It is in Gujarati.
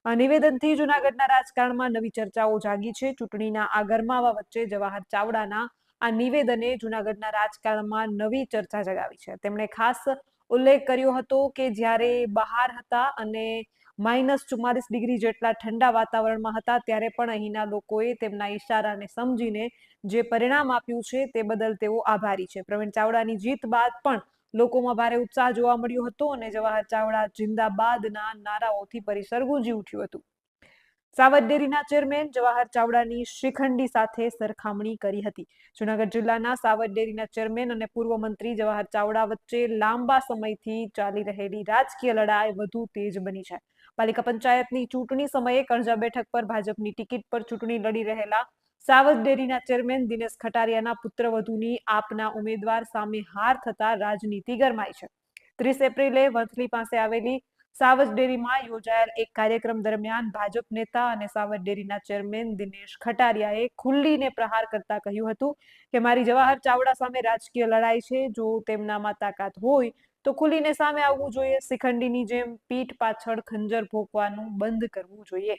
નિવેદનથી જૂનાગઢના રાજકારણમાં નવી ચર્ચાઓ જાગી છે. ચૂંટણીના આ ગરમાવા વચ્ચે જવાહર ચાવડાના આ નિવેદને જૂનાગઢના રાજકારણમાં નવી ચર્ચા જગાવી છે. તેમણે ખાસ ઉલ્લેખ કર્યો હતો કે જ્યારે બહાર હતા અને -44 ડિગ્રી જેટલા ઠંડા વાતાવરણમાં હતા ત્યારે પણ અહીંના લોકોએ તેમના ઈશારાને સમજીને જે પરિણામ આપ્યું છે તે બદલ તેઓ આભારી છે. પ્રવીણ ચાવડાની જીત બાદ પણ લોકોમાં ભારે ઉત્સાહ જોવા મળ્યો હતો અને જવાહર ચાવડા જિંદાબાદના નારાઓથી પરિસર ગુંજી ઉઠ્યું હતું. સાવજ ડેરીના ચેરમેન જવાહર ચાવડાની શ્રીખંડી સાથે સરખામણી કરી હતી. જૂનાગઢ જિલ્લાના સાવજ ડેરીના ચેરમેન અને પૂર્વ મંત્રી જવાહર ચાવડા વચ્ચે લાંબા સમયથી ચાલી રહેલી રાજકીય લડાઈ વધુ તેજ બની છે. પાલિકા પંચાયતની ચૂંટણી સમયે કણજા બેઠક પર ભાજપની ટિકિટ પર ચૂંટણી લડી રહેલા સાવજ ડેરીના ચેરમેન દિનેશ ખટારિયાના પુત્રવધુની આપના ઉમેદવાર સામે હાર થતા રાજનીતિ ગરમાઈ છે. 30 એપ્રિલે વંથલી પાસે આવેલી સાવજ ડેરીમાં યોજાયેલ એક કાર્યક્રમ દરમિયાન ભાજપ નેતા અને સાવજ ડેરીના ચેરમેન દિનેશ ખટારિયાએ ખુલ્લીને પ્રહાર કરતા કહ્યું હતું કે મારી જવાહર ચાવડા સામે રાજકીય લડાઈ છે. જો તેમનામાં તાકાત હોય તો ખુલ્લીને સામે આવવું જોઈએ. શિખંડીની જેમ પીઠ પાછળ ખંજર ભોંકવાનું બંધ કરવું જોઈએ.